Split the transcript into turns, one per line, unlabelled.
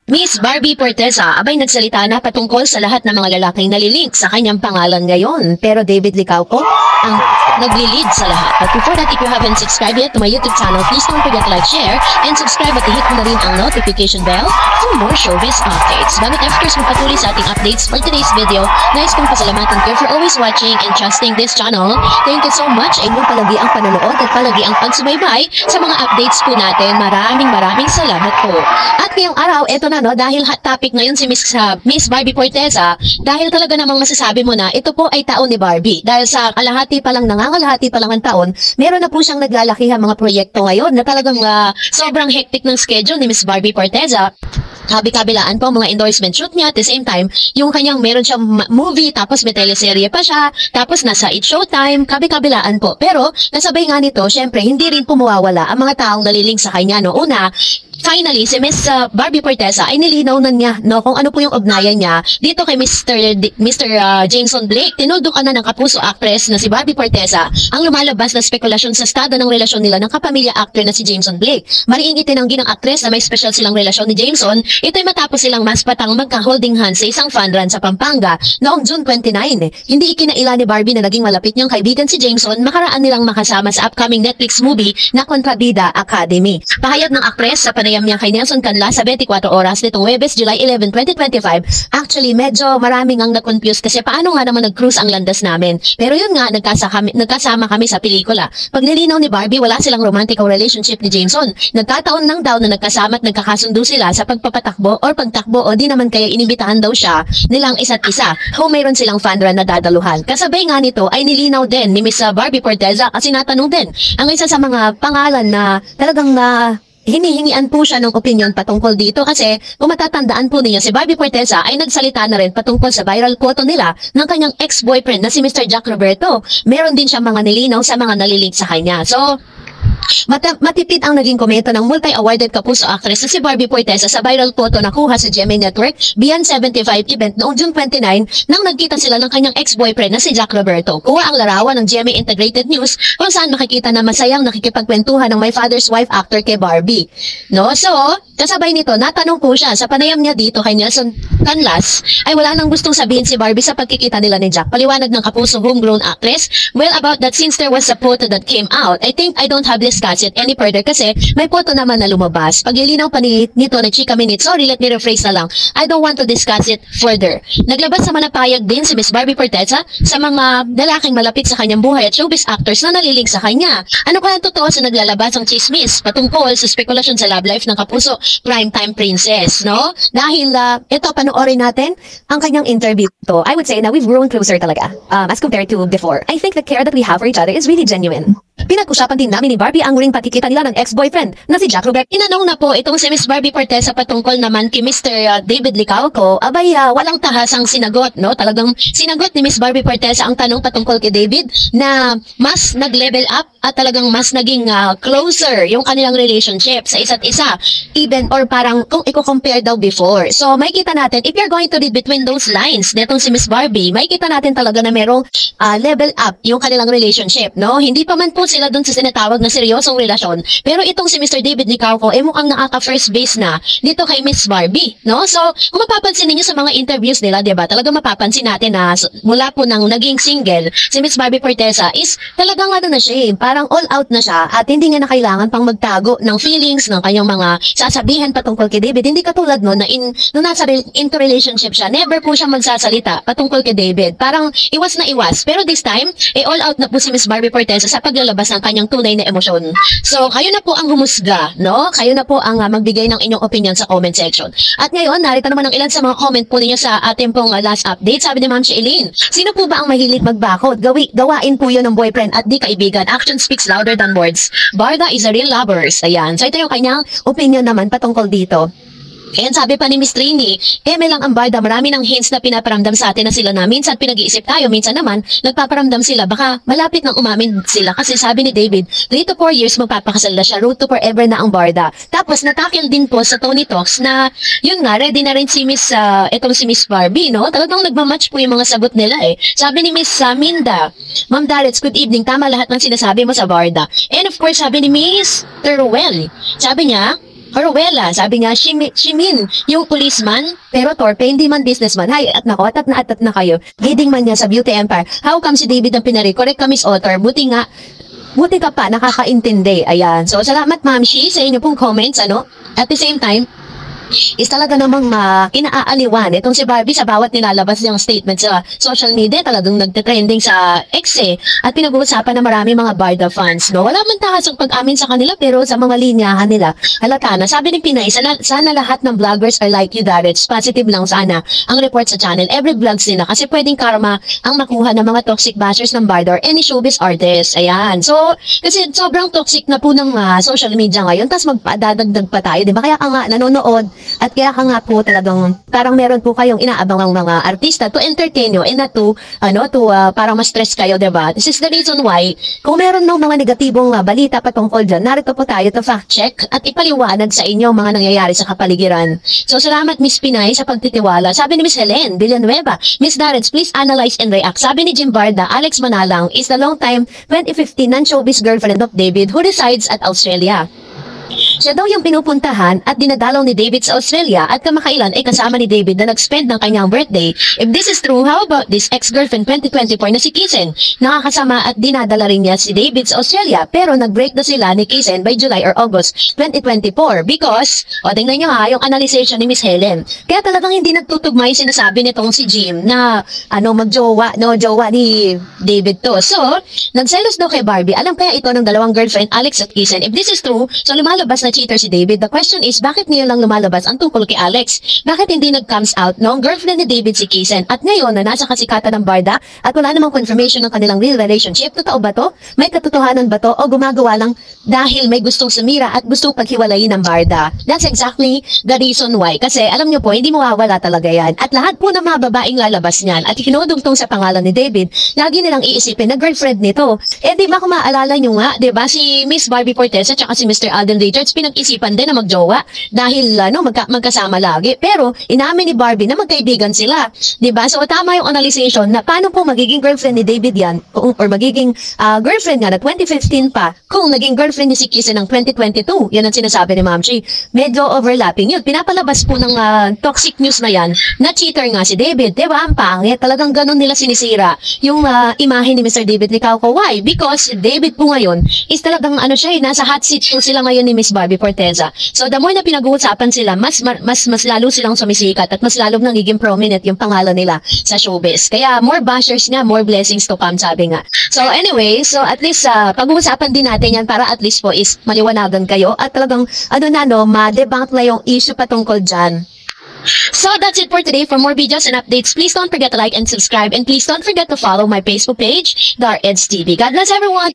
Miss Barbie Forteza, abay nagsalita na patungkol sa lahat ng mga lalaking nalilink sa kanyang pangalan ngayon. Pero David Licauco ang nagli-lead sa lahat. But before that, if you haven't subscribed yet to my YouTube channel, please don't forget to like, share, and subscribe at i-hit mo na rin ang notification bell for more showbiz updates. Bago tayo first magpatuloy sa ating updates for today's video, nais kong pasalamatan kayo for always watching and trusting this channel. Thank you so much. Ay mo palagi ang panonood at palagi ang pagsubaybay sa mga updates po natin. Maraming salamat po. At ngayong araw, eto na no, dahil hot topic ngayon si Miss Barbie Forteza, dahil talaga namang masasabi mo na ito po ay taon ni Barbie. Dahil sa kalahati pa lang, nangangalahati pa lang ang taon, meron na po siyang naglalakihang mga proyekto ngayon na talagang sobrang hectic ng schedule ni Miss Barbie Forteza. Kabi-kabilaan po mga endorsement shoot niya at the same time, yung kanyang meron siyang movie, tapos may teleserye pa siya, tapos nasa It's Showtime, kabi-kabilaan po. Pero, nasabay nga nito, syempre, hindi rin po mawawala ang mga taong naliling sa kanya. No? Una, finally, si Miss Barbie Forteza ay nilinaw na niya no, kung ano po yung ugnayan niya dito kay Mr. Jameson Blake. Tinuldukan na ng kapuso actress na si Barbie Forteza ang lumalabas na spekulasyon sa estado ng relasyon nila ng kapamilya actor na si Jameson Blake. Mariing itinanggi ng actress na may special silang relasyon ni Jameson. Ito'y matapos silang maspatang magka-holding hands sa isang fun run sa Pampanga noong June 29. Hindi ikinaila ni Barbie na naging malapit niyang kaibigan si Jameson makaraan nilang makasama sa upcoming Netflix movie na Kontrabida Academy. Pahayag ng actress sa panayam niya kay Nelson Canla sa 24 oras nitong Huwebes, July 11, 2025. Actually, medyo maraming ang na-confuse kasi paano nga naman nag-cruise ang landas namin. Pero yun nga, nagkasama kami sa pelikula. Pag nilinaw ni Barbie, wala silang romantic relationship ni Jameson. Nagkataon lang daw na nagkasama at nagkakasundo sila sa pagpapatakbo or pagtakbo o di naman kaya inibitahan daw siya nilang isa't isa. Kung mayroon silang fan run na dadaluhan. Kasabay nga nito ay nilinaw din ni Miss Barbie Forteza kasi natanong din ang isa sa mga pangalan na talagang hinihingian po siya ng opinion patungkol dito kasi kung matatandaan po niya si Barbie Forteza ay nagsalita na rin patungkol sa viral photo nila ng kanyang ex-boyfriend na si Mr. Jack Roberto. Meron din siyang mga nilinaw sa mga nalilink sa kanya. So, matipid ang naging komento ng multi-awarded kapuso actress na si Barbie Forteza sa viral photo na kuha sa GMA Network Beyond 75 event noong June 29 nang nagkita sila ng kanyang ex-boyfriend na si Jack Roberto. Kuha ang larawan ng GMA Integrated News kung saan makikita na masayang nakikipagkwentuhan ng My Father's Wife actor kay Barbie. No? So, kasabay nito, natanong po siya sa panayam niya dito kay Nelson Canlas ay wala nang gustong sabihin si Barbie sa pagkikita nila ni Jack. Paliwanag ng kapuso homegrown actress, well, about that, since there was a photo that came out, I think I don't have discuss it any further kasi may photo naman na lumabas. Paglilinaw pa nito na Chika Minute, sorry, let me rephrase na lang. I don't want to discuss it further. Naglabas naman na payag din si Miss Barbie Forteza sa mga lalaking malapit sa kanyang buhay at showbiz actors na naliling sa kanya. Ano kaya totoo sa naglalabas ang chismis patungkol sa spekulasyon sa love life ng kapuso primetime princess, no? Dahil ito, panoorin natin ang kanyang interview to. I would say na we've grown closer talaga as compared to before. I think the care that we have for each other is really genuine. Pinag-usapan din namin ni Barbie ang muling pagkikita nila ng ex-boyfriend na si Jack Roberto. Inanong na po itong si Miss Barbie Forteza patungkol naman kay Mr. David Licauco. Abay, walang tahasang sinagot, no? Talagang sinagot ni Miss Barbie Forteza ang tanong patungkol kay David na mas nag-level up at talagang mas naging closer yung kanilang relationship sa isa't isa. Even or parang kung i-compare daw before. So, may kita natin, if you're going to read between those lines netong si Miss Barbie, may kita natin talaga na merong level up yung kanilang relationship, no? Hindi pa man po sila dun sa sinatawag na seryosong relasyon. Pero itong si Mr. David Licauco, mukhang nakaka-first base na dito kay Miss Barbie, no? So, kung mapapansin ninyo sa mga interviews nila, diba, talaga mapapansin natin na mula po nang naging single, si Miss Barbie Forteza is talagang ano na siya, parang all out na siya at hindi nga na kailangan pang magtago ng feelings ng kanyang mga sasabihan patungkol kay David. Hindi katulad no, na nung nasa into relationship siya, never po siya magsasalita patungkol kay David. Parang iwas na iwas. Pero this time, all out na po si Miss Barbie Forteza sa paglalabas ng kanyang tunay na emosyon. So, kayo na po ang humusga, no? Kayo na po ang magbigay ng inyong opinion sa comment section. At ngayon, narito naman ang ilan sa mga comment po ninyo sa ating pong last update. Sabi ni Ma'am Shailene, sino po ba ang mahilig magbakod? Gawain po yun ng boyfriend at di kaibigan. Action speaks louder than words. Barda is a real lovers. Ayan. So, ito yung kanyang opinion naman patungkol dito. And sabi pa ni Miss Trini, may lang ang Barda, marami ng hints na pinaparamdam sa atin na sila na minsan pinag-iisip tayo, minsan naman nagpaparamdam sila, baka malapit nang umamin sila kasi sabi ni David, 3 to 4 years magpapakasal na siya, road to forever na ang Barda. Tapos natakil din po sa Tony Talks na yun nga, ready na rin si Miss, etong si Miss Barbie, no? Talagang nagmamatch po yung mga sagot nila eh. Sabi ni Miss Minda, Ma'am Darets, good evening, tama lahat ng sinasabi mo sa Barda. And of course, sabi ni Miss Terwell, sabi niya, Ruela, sabi nga, Shimin, yung policeman, pero torpe, hindi man businessman. Hay, at atat na kayo. Giding man niya sa beauty empire. How come si David ang pinari? Correct ka, Miss Author. Buti ka pa, nakakaintindi. Ayan. So, salamat, Ma'am Shi, sa inyo pong comments, ano? At the same time, is talaga namang kinaaaliwan itong si Barbie sa bawat nilalabas niyang statement sa social media. Talagang nagte-trending sa X at pinag-uusapan na marami mga Barda fans, no? Wala man takas ang pag-amin sa kanila, pero sa mga linyahan nila halata na. Sabi ni Pinay, sana lahat ng vloggers are like you, Darets. Positive lang sana ang report sa channel. Every vlogs nila kasi pwedeng karma ang makuha ng mga toxic bashers ng Barda or any showbiz artist. Ayan. So, kasi sobrang toxic na po ng social media ngayon, tas magpadadagdag pa tayo, di ba? Kaya ka nga nanonood at kaya ka nga po talagang parang meron po kayong inaabangang mga artista to entertain you and not to parang ma-stress kayo, diba? This is the reason why kung meron ng mga negatibong balita patungkol dyan, narito po tayo to fact check at ipaliwanag sa inyo mga nangyayari sa kapaligiran. So salamat Miss Pinay sa pagtitiwala. Sabi ni Miss Helen Villanueva, Miss Darrens, please analyze and react. Sabi ni Jim Barda, Alex Manalang is the long time 2015 non-showbiz girlfriend of David who resides at Australia. Siya daw yung pinupuntahan at dinadalaw ni David sa Australia at kamakailan ay kasama ni David na nag-spend ng kanyang birthday. If this is true, how about this ex-girlfriend 2024 na si Kisen? Nakakasama at dinadala rin niya si David sa Australia pero nag-break na sila ni Kisen by July or August 2024 because, tingnan nyo yung analysis ni Miss Helen. Kaya talagang hindi nagtutugma yung sinasabi nitong si Jim na jowa ni David to. So, nagselos daw kay Barbie. Alam kaya ito ng dalawang girlfriend, Alex at Kisen. If this is true, so lumalabas na cheater si David. The question is, bakit ngayon lang lumalabas ang tungkol kay Alex? Bakit hindi nag-comes out noong girlfriend ni David si Kisen? At ngayon na nasa kasikatan ng Barda at wala namang confirmation ng kanilang real relationship, totoo ba to? May katotohanan ba to? O gumagawa lang dahil may gustong sumira at gustong paghiwalayin ng Barda? That's exactly the reason why. Kasi alam nyo po, hindi mawawala talaga yan. At lahat po ng mga babaeng lalabas niyan at kinudugtong sa pangalan ni David, lagi nilang iisipin na girlfriend nito. Di ba kung maalala nyo nga, di ba si Miss Barbie Fortesa at si Mr. Alden Richards pinag-isipan din na magjowa dahil magkasama lagi. Pero inamin ni Barbie na magkaibigan sila. 'Di ba? So tama yung analyzation na paano po magiging girlfriend ni David yan or magiging girlfriend nga na 2015 pa kung naging girlfriend niya si Kisen ng 2022. Yan ang sinasabi ni Ma'am Chi. Medyo overlapping yun. Pinapalabas po ng toxic news na yan na cheater nga si David. 'Di ba? Ang pangit. Talagang ganun nila sinisira yung imahe ni Mr. David Licauco. Why? Because David po ngayon is talagang nasa hot seat po sila ngayon ni Miss Barbie Fortesa. So the more na pinag-uusapan sila, mas lalo silang sumisikat at mas lalong nagiging prominent yung pangalan nila sa showbiz. Kaya more bashers nga, more blessings to come, sabi nga. So anyway, so at least pag-uusapan din natin yan para at least po is maliwanagan kayo at talagang ma-debunk na yung issue patungkol dyan. So that's it for today. For more videos and updates, please don't forget to like and subscribe, and please don't forget to follow my Facebook page, Dareds TV. God bless everyone!